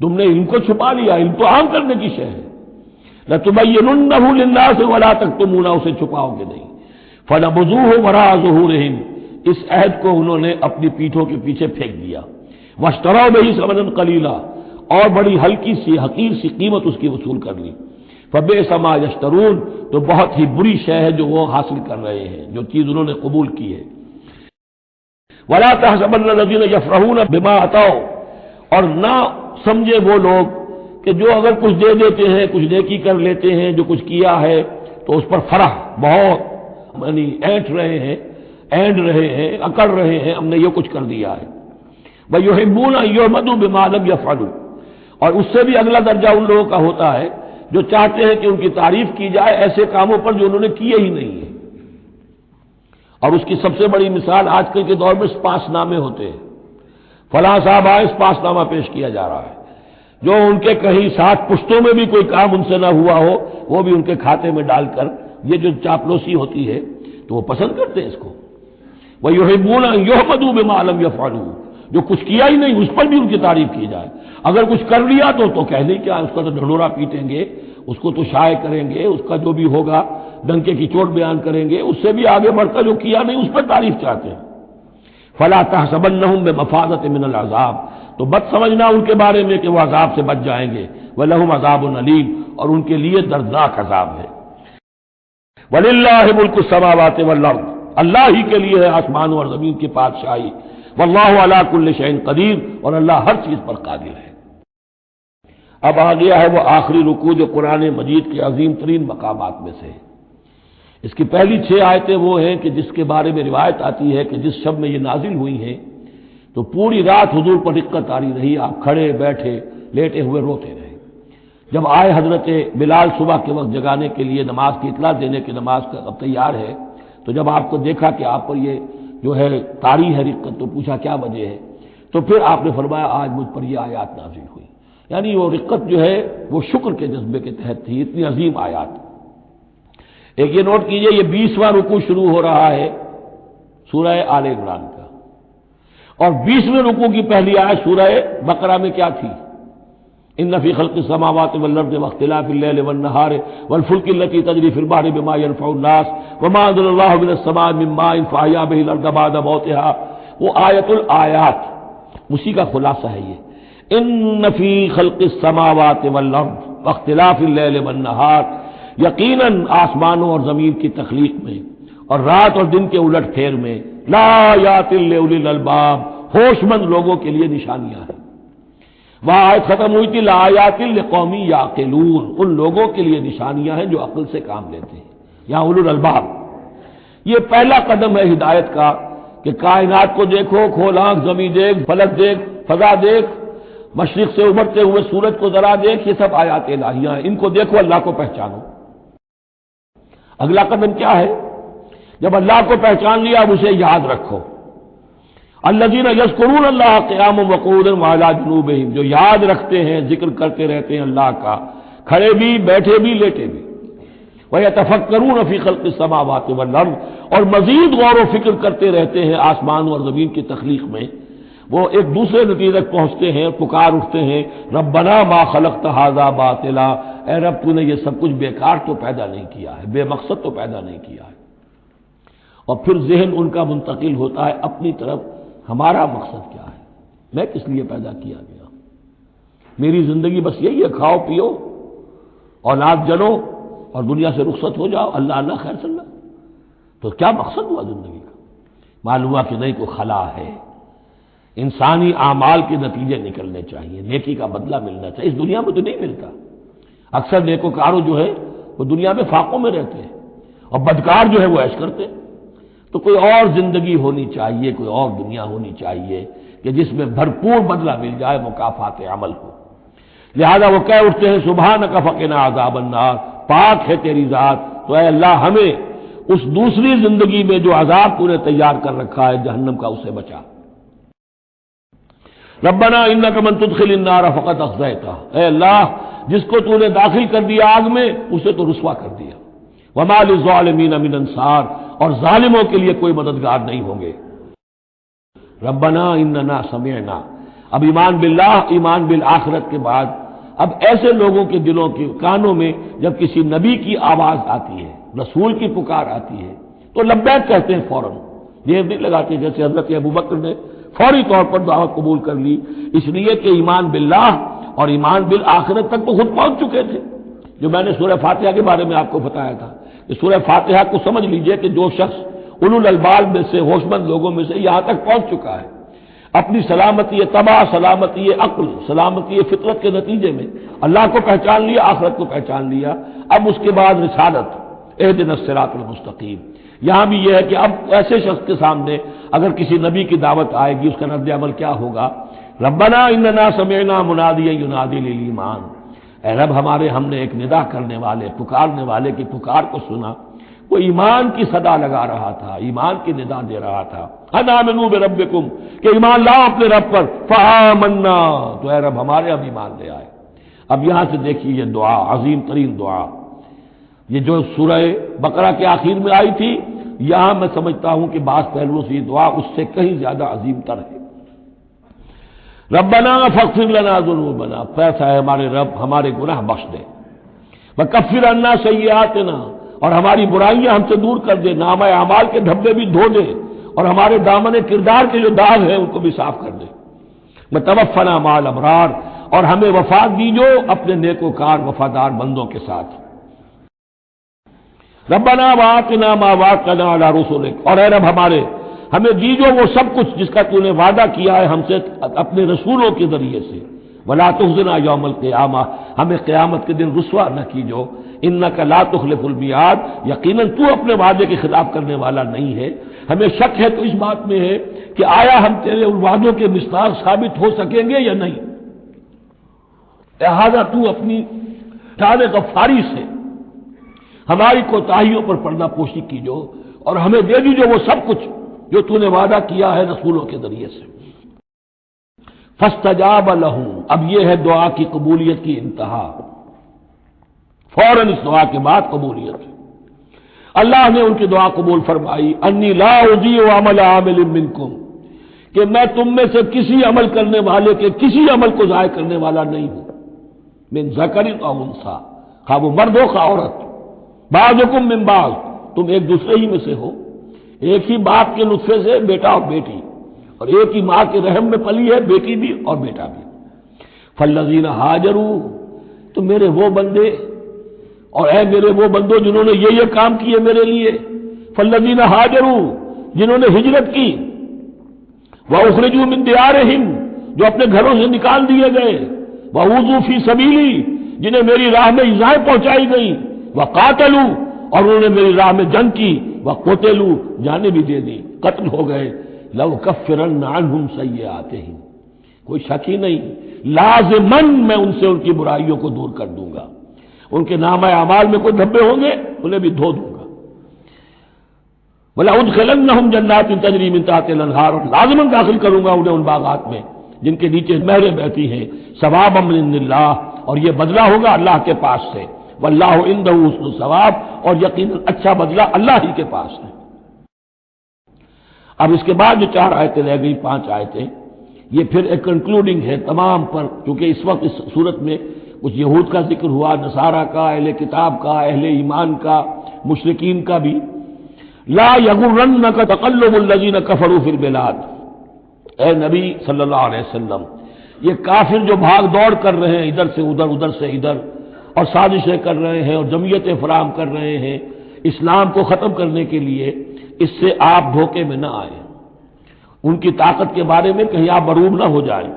تم نے علم کو چھپا لیا، علم تو عام کرنے کی شے ہے۔ لَتُبَيِّنُنَّهُ لِلنَّاسِ وَلَا تَكْتُمُونَهُ، اسے چھپاؤ گے نہیں۔ فَنَبَذُوهُ وَرَاءَ ظُهُورِهِمْ، اس عہد کو انہوں نے اپنی پیٹھوں کے پیچھے پھینک دیا۔ وَاشْتَرَوْا بِهِ ثَمَنًا قَلِيلًا، اور بڑی ہلکی سی حقیر سی قیمت اس کی وصول کر لی۔ فَبِئْسَ مَا يَشْتَرُونَ، تو بہت ہی بری شے ہے جو وہ حاصل کر رہے ہیں، جو چیز انہوں نے قبول کی ہے۔ وَلَا تَحْسَبَنَّ الَّذِينَ يَفْرَحُونَ بِمَا أَتَوْا، اور نہ سمجھے وہ لوگ کہ جو اگر کچھ دے دیتے ہیں، کچھ نیکی کر لیتے ہیں، جو کچھ کیا ہے تو اس پر فرح بہت، یعنی اینٹ رہے ہیں، اینڈ رہے ہیں، اکڑ رہے ہیں، ہم نے یہ کچھ کر دیا ہے۔ وَيُحِبُّونَ أَن يُحْمَدُوا بِمَا لَمْ يَفْعَلُوا، اور اس سے بھی اگلا درجہ ان لوگوں کا ہوتا ہے جو چاہتے ہیں کہ ان کی تعریف کی جائے ایسے کاموں پر جو انہوں نے کیے ہی نہیں ہیں۔ اور اس کی سب سے بڑی مثال آج کل کے دور میں سپاس نامے ہوتے ہیں، فلاں صاحب آئے سپاس نامہ پیش کیا جا رہا ہے، جو ان کے کہیں 60 پشتوں میں بھی کوئی کام ان سے نہ ہوا ہو وہ بھی ان کے کھاتے میں ڈال کر، یہ جو چاپلوسی ہوتی ہے تو وہ پسند کرتے ہیں اس کو۔ وَيُحِبُّونَ أَن يُحْمَدُوا بِمَا لَمْ يَفْعَلُوا، جو کچھ کیا ہی نہیں اس پر بھی ان کی تعریف کی جائے، اگر کچھ کر لیا تو کہنے کیا، اس کا تو ڈھنڈورا پیٹیں گے، اس کو تو شائع کریں گے، اس کا جو بھی ہوگا ڈنکے کی چوٹ بیان کریں گے، اس سے بھی آگے بڑھ کر جو کیا نہیں اس پر تعریف چاہتے ہیں۔ فَلَا تَحْسَبَنَّهُم بِمَفَازَةٍ مِّنَ الْعَذَابِ، تو مت سمجھنا ان کے بارے میں کہ وہ عذاب سے بچ جائیں گے، وَلَهُمْ عَذَابٌ أَلِيمٌ، اور ان کے لیے دردناک عذاب ہے۔ وَلِلَّهِ مُلْكُ السَّمَاوَاتِ وَالْأَرْضِ، اللہ ہی کے لیے ہے آسمانوں اور زمین کی بادشاہی، وَاللَّهُ عَلَىٰ كُلِّ شَيْءٍ قَدِيرٌ، اور اللہ ہر چیز پر قادر ہے۔ اب آ گیا ہے وہ آخری رکوع جو قرآن مجید کے عظیم ترین مقامات میں سے ہے۔ اس کی پہلی 6 آیتیں وہ ہیں کہ جس کے بارے میں روایت آتی ہے کہ جس شب میں یہ نازل ہوئی ہیں تو پوری رات حضور پر دقت آ رہی رہی، آپ کھڑے بیٹھے لیٹے ہوئے روتے رہے۔ جب آئے حضرت بلال صبح کے وقت جگانے کے لیے نماز کی اطلاع دینے کے نماز کا اب تیار ہے، تو جب آپ کو دیکھا کہ آپ پر یہ جو ہے طاری ہے رقت، تو پوچھا کیا وجہ ہے، تو پھر آپ نے فرمایا آج مجھ پر یہ آیات نازل ہوئی۔ یعنی وہ رقت جو ہے وہ شکر کے جذبے کے تحت تھی، اتنی عظیم آیات۔ ایک یہ نوٹ کیجئے، یہ 20واں رکوع شروع ہو رہا ہے سورہ آل عمران کا، اور 20ویں رکوع کی پہلی آیت سورہ بقرہ میں کیا تھی؟ ان فی خلق السماوات والارض واختلاف اللیل والنہار والفلک التی تجری فی البحر بما ينفع الناس وما انزل اللہ من السماء من ماء فاحیا به الارض بعد موتها، وہ آیت الآیات، اسی کا خلاصہ ہے یہ۔ ان فی خلق السماوات والارض واختلاف اللیل والنہار، یقیناً آسمانوں اور زمین کی تخلیق میں اور رات اور دن کے الٹ پھیر میں، لآیات لأولی الالباب، ہوش مند لوگوں کے لیے نشانیاں ہیں۔ وہاں آیت ختم ہوئی تھی لآیات لقوم یعقلون، ان لوگوں کے لیے نشانیاں ہیں جو عقل سے کام لیتے ہیں، یا اولو الالباب۔ یہ پہلا قدم ہے ہدایت کا کہ کائنات کو دیکھو، کھول آنکھ، زمین دیکھ، فلک دیکھ، فضا دیکھ، مشرق سے ابھرتے ہوئے سورج کو ذرا دیکھ، یہ سب آیات الہیہ ہیں، ان کو دیکھو، اللہ کو پہچانو۔ اگلا قدم کیا ہے؟ جب اللہ کو پہچان لیا اب اسے یاد رکھو۔ الذین یذکرون اللہ قیاما وقعودا وعلی جنوبہم، جو یاد رکھتے ہیں، ذکر کرتے رہتے ہیں اللہ کا، کھڑے بھی، بیٹھے بھی، لیٹے بھی۔ وَيَتَفَكَّرُونَ فِي خَلْقِ السَّمَاوَاتِ وَالْأَرْضِ، اور مزید غور و فکر کرتے رہتے ہیں آسمان اور زمین کی تخلیق میں۔ وہ ایک دوسرے نتیجے تک پہنچتے ہیں، پکار اٹھتے ہیں، ربنا ما خلقت ھذا باطلا، اے رب تو نے یہ سب کچھ بیکار تو پیدا نہیں کیا ہے، بے مقصد تو پیدا نہیں کیا ہے۔ اور پھر ذہن ان کا منتقل ہوتا ہے اپنی طرف، ہمارا مقصد کیا ہے، میں کس لیے پیدا کیا گیا، میری زندگی بس یہی ہے، کھاؤ پیو، اولاد جنو اور دنیا سے رخصت ہو جاؤ، اللہ اللہ خیر صلی اللہ۔ تو کیا مقصد ہوا زندگی کا؟ معلوم ہوا کہ نہیں، کوئی خلا ہے، انسانی اعمال کے نتیجے نکلنے چاہیے، نیکی کا بدلہ ملنا چاہیے۔ اس دنیا میں تو نہیں ملتا، اکثر نیکوکاروں جو ہے وہ دنیا میں فاقوں میں رہتے ہیں اور بدکار جو ہے وہ عیش کرتے ہیں۔ تو کوئی اور زندگی ہونی چاہیے، کوئی اور دنیا ہونی چاہیے کہ جس میں بھرپور بدلہ مل جائے، مکافات عمل ہو۔ لہذا وہ کہہ اٹھتے ہیں سبحانک فقنا عذاب النار، پاک ہے تیری ذات، تو اے اللہ ہمیں اس دوسری زندگی میں جو عذاب تو نے تیار کر رکھا ہے جہنم کا، اسے بچا۔ ربنا انک من تدخل النار فقد اخزیتہ، اے اللہ جس کو تو نے داخل کر دیا آگ میں اسے تو رسوا کر دیا۔ وما للظالمین من انصار، اور ظالموں کے لیے کوئی مددگار نہیں ہوں گے۔ ربنا اننا سمعنا، اب ایمان باللہ، ایمان بالآخرت کے بعد اب ایسے لوگوں کے دلوں کے کانوں میں جب کسی نبی کی آواز آتی ہے، رسول کی پکار آتی ہے تو لبیک کہتے ہیں فوراً، یہ نہیں لگاتے جیسے حضرت ابوبکر نے فوری طور پر دعوت قبول کر لی، اس لیے کہ ایمان باللہ اور ایمان بالآخرت تک تو خود پہنچ چکے تھے۔ جو میں نے سورہ فاتحہ کے بارے میں آپ کو بتایا تھا کہ سورہ فاتحہ کو سمجھ لیجئے کہ جو شخص اولو الالباب میں سے، ہوش مند لوگوں میں سے یہاں تک پہنچ چکا ہے، اپنی سلامتی طبع، سلامتی عقل، سلامتی فطرت کے نتیجے میں اللہ کو پہچان لیا، آخرت کو پہچان لیا، اب اس کے بعد رسالت، اہدنا الصراط المستقیم۔ یہاں بھی یہ ہے کہ اب ایسے شخص کے سامنے اگر کسی نبی کی دعوت آئے گی، اس کا رد عمل کیا ہوگا؟ ربنا اننا سمعنا منادیا ینادی للایمان، اے رب ہمارے، ہم نے ایک ندا کرنے والے، پکارنے والے کی پکار کو سنا، وہ ایمان کی صدا لگا رہا تھا، ایمان کی ندا دے رہا تھا، ان آمنوا بربکم، کہ ایمان لاؤ اپنے رب پر، فآمنا، تو اے رب ہمارے اب ایمان لے آئے۔ اب یہاں سے دیکھیے یہ دعا، عظیم ترین دعا، یہ جو سورہ بقرہ کے آخر میں آئی تھی، یہاں میں سمجھتا ہوں کہ بعض پہلوؤں سے یہ دعا اس سے کہیں زیادہ عظیم تر ہے۔ ربنا فاغفر لنا ذنوبنا، پیسا ہے ہمارے رب ہمارے گناہ بخش دے، وکفر عنا سیئاتنا، اور ہماری برائیاں ہم سے دور کر دے، نامہ اعمال کے دھبے بھی دھو دے، اور ہمارے دامن کردار کے جو داغ ہیں ان کو بھی صاف کر دے، وتوفنا مع الابرار، اور ہمیں وفات دیجو اپنے نیکوکار وفادار بندوں کے ساتھ۔ ربنا وآتنا ما وعدتنا علی رسلک، اور اے رب ہمارے، ہمیں دیجو وہ سب کچھ جس کا تو نے وعدہ کیا ہے ہم سے اپنے رسولوں کے ذریعے سے، ولا تخزنا یوم القیامہ، ہمیں قیامت کے دن رسوا نہ کیجو، انک لا تخلف المیعاد، یقیناً تو اپنے وعدے کے خلاف کرنے والا نہیں ہے۔ ہمیں شک ہے تو اس بات میں ہے کہ آیا ہم تیرے ان وعدوں کے مصداق ثابت ہو سکیں گے یا نہیں، لہذا تو اپنی شان غفاری سے ہماری کوتاہیوں پر پردہ پوشی کیجو، اور ہمیں دے دیجو وہ سب کچھ جو تو نے وعدہ کیا ہے رسولوں کے ذریعے سے۔ فاستجاب لہم، اب یہ ہے دعا کی قبولیت کی انتہا، فوراً اس دعا کے بعد قبولیت، اللہ نے ان کی دعا قبول فرمائی، انی لا اضیع عمل عامل منکم، کہ میں تم میں سے کسی عمل کرنے والے کے کسی عمل کو ضائع کرنے والا نہیں ہوں، من ذکر او انثی، خواہ وہ مرد ہو خواہ عورت، بعضکم من بعض، تم ایک دوسرے ہی میں سے ہو، ایک ہی باپ کے نطفے سے بیٹا اور بیٹی، اور ایک ہی ماں کے رحم میں پلی ہے بیٹی بھی اور بیٹا بھی۔ فالذین ہاجروا، تو میرے وہ بندے، اور اے میرے وہ بندوں جنہوں نے یہ کام کیے میرے لیے، فالذین ہاجروا، جنہوں نے ہجرت کی، واخرجوا من دیارہم، جو اپنے گھروں سے نکال دیے گئے، واوذوا فی سبیلی، جنہیں میری راہ میں ایذائیں پہنچائی گئیں، وقاتلوا، اور انہوں نے میری راہ میں جنگ کی، وقتلوا جانیں بھی دے دی، قتل ہو گئے، لَأُكَفِّرَنَّ عَنْهُمْ سَيِّئَاتِهِمْ، کوئی شک ہی نہیں، لازماً میں ان سے ان کی برائیوں کو دور کر دوں گا، ان کے نامہ اعمال میں کوئی دھبے ہوں گے انہیں بھی دھو دوں گا، وَلَأُدْخِلَنَّهُمْ جَنَّاتٍ تَجْرِي مِن تَحْتِهَا الْأَنْهَارُ، لازماً داخل کروں گا انہیں ان باغات میں جن کے نیچے نہریں بہتی ہیں، ثوابا من عند اللہ، اور یہ بدلہ ہوگا اللہ کے پاس سے، واللہ عنده حسن الثواب، اور یقیناً اچھا بدلہ اللہ ہی کے پاس ہے۔ اب اس کے بعد جو 4 آیتیں رہ گئی، 5 آیتیں، یہ پھر ایک کنکلوڈنگ ہے تمام پر، کیونکہ اس وقت اس صورت میں کچھ یہود کا ذکر ہوا، نصارہ کا، اہل کتاب کا، اہل ایمان کا، مشرکین کا بھی۔ لا یغرنک تقلب الذین کفروا فی البلاد، اے نبی صلی اللہ علیہ وسلم، یہ کافر جو بھاگ دوڑ کر رہے ہیں ادھر سے ادھر، ادھر سے ادھر، اور سازشیں کر رہے ہیں اور جمعیتیں فراہم کر رہے ہیں اسلام کو ختم کرنے کے لیے، اس سے آپ دھوکے میں نہ آئیں، ان کی طاقت کے بارے میں کہیں آپ مغرور نہ ہو جائیں۔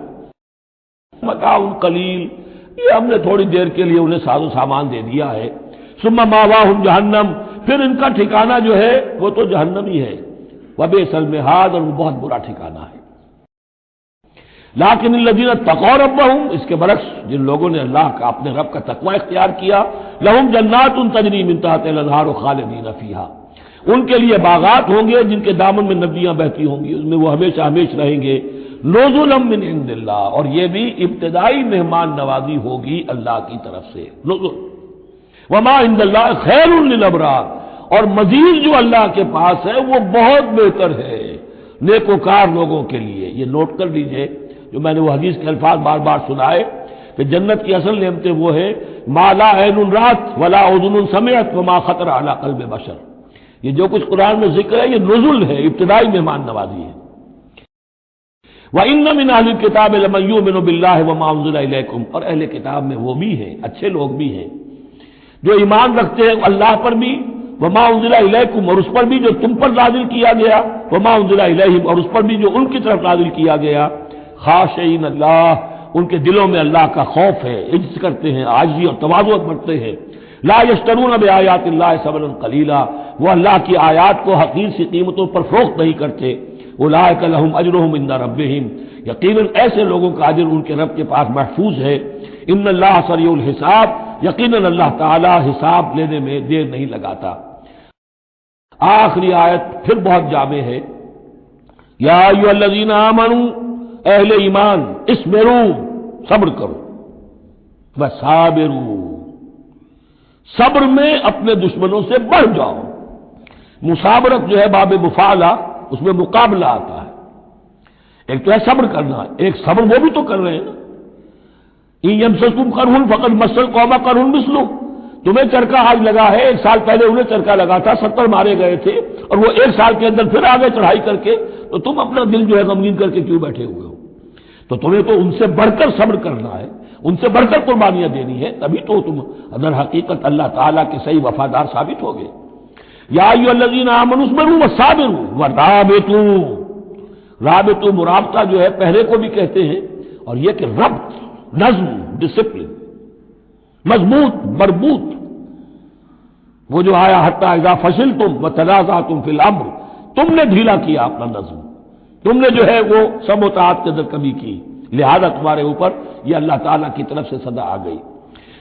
متاع قلیل، یہ ہم نے تھوڑی دیر کے لیے انہیں ساز و سامان دے دیا ہے، ثم ماواہم جہنم، پھر ان کا ٹھکانہ جو ہے وہ تو جہنم ہی ہے، وبئس المہاد، اور وہ بہت برا ٹھکانہ ہے۔ لیکن الذین اتقوا ربہم، اس کے برعکس جن لوگوں نے اللہ کا، اپنے رب کا تقوی اختیار کیا، لہم جنات تجری من تحتہا الانہار خالدین فیہا، ان کے لیے باغات ہوں گے جن کے دامن میں ندیاں بہتی ہوں گی، اس میں وہ ہمیشہ ہمیشہ رہیں گے، نزلا من عند اللہ، اور یہ بھی ابتدائی مہمان نوازی ہوگی اللہ کی طرف سے، نزل، وما عند اللہ خیر للابرار، اور مزید جو اللہ کے پاس ہے وہ بہت بہتر ہے نیکوکار لوگوں کے لیے۔ یہ نوٹ کر لیجئے، جو میں نے وہ حدیث کے الفاظ بار بار سنائے کہ جنت کی اصل نعمتیں وہ ہے ما لا عین رات ولا اذن سمعت وما خطر علی قلب بشر، یہ جو کچھ قرآن میں ذکر ہے یہ نزل ہے، ابتدائی مہمان نوازی ہے۔ وَإِنَّ مِنْ أَهْلِ الْكِتَابِ لَمَن يُؤْمِنُ بِاللَّهِ وَمَا أُنزِلَ إِلَيْكُمْ، اور اہل کتاب میں وہ بھی ہیں، اچھے لوگ بھی ہیں جو ایمان رکھتے ہیں اللہ پر بھی، وما انزل الیکم، اور اس پر بھی جو تم پر نازل کیا گیا، وما انزل الیہم، اور اس پر بھی جو ان کی طرف نازل کیا گیا، خاشعین اللہ، ان کے دلوں میں اللہ کا خوف ہے، عجز کرتے ہیں، عاجزی اور تواضع برتتے ہیں، لا یشترون بآیات اللہ ثمنا قلیلا، وہ اللہ کی آیات کو حقیر سی قیمتوں پر فروخت نہیں کرتے، اولئک لہم اجرہم عند ربہم، یقیناً ایسے لوگوں کا اجر ان کے رب کے پاس محفوظ ہے، ان اللہ سریع الحساب، یقیناً اللہ تعالی حساب لینے میں دیر نہیں لگاتا۔ آخری آیت پھر بہت جامع ہے، یا ایھا الذین آمنوا، اہل ایمان، اصبروا، صبر کرو، وصابروا، صبر میں اپنے دشمنوں سے بڑھ جاؤ۔ مصابرت جو ہے باب مفاعلہ، اس میں مقابلہ آتا ہے، ایک تو ہے صبر کرنا، ایک صبر وہ بھی تو کر رہے ہیں نا، ان یمسسکم قرح فقد مس القوم قرح مثلہ، تمہیں چرکا آج لگا ہے، 1 سال پہلے انہیں چرکا لگا تھا، 70 مارے گئے تھے، اور وہ 1 سال کے اندر پھر آگے چڑھائی کر کے، تو تم اپنا دل جو ہے غمگین کر کے کیوں بیٹھے ہوئے ہو؟ تو تمہیں تو ان سے بڑھ کر صبر کرنا ہے، ان سے بڑھ کر قربانیاں دینی ہے، تبھی تو تم اندر حقیقت اللہ تعالیٰ کے صحیح وفادار ثابت ہوگے۔ یا ایھا الذین آمنوا اصبروا وصابروا ورابطوا، رابطوا مرابطہ جو ہے پہرے کو بھی کہتے ہیں، اور یہ کہ ربط، نظم، ڈسپلن، مضبوط، مربوط، وہ جو آیا حتی اذا فشلتم وتنازعتم فی الامر، تم نے ڈھیلا کیا اپنا نظم، تم نے جو ہے وہ سب اطاعت کے اندر کمی کی، لہذا تمہارے اوپر یہ اللہ تعالیٰ کی طرف سے صدا آ گئی۔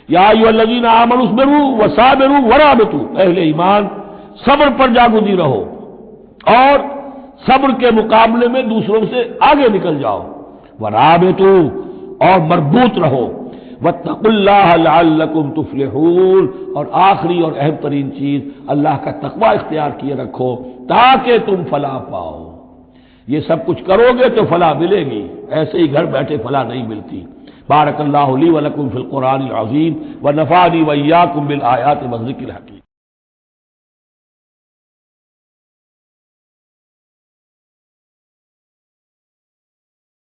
یا ایھا الذین آمنوا اصبروا وصابروا ورابطوا، اہل ایمان صبر پر جاگزی رہو، اور صبر کے مقابلے میں دوسروں سے آگے نکل جاؤ، ورابطوا، اور مربوط رہو، واتقوا اللہ لعلکم تفلحون، اور آخری اور اہم ترین چیز اللہ کا تقوی اختیار کیے رکھو تاکہ تم فلاح پاؤ۔ یہ سب کچھ کرو گے تو فلاح ملے گی، ایسے ہی گھر بیٹھے فلاح نہیں ملتی۔ بارک اللہ لی ولکم فی القرآن العظیم ونفعنی وإیاکم بالآیات والذکر الحکیم۔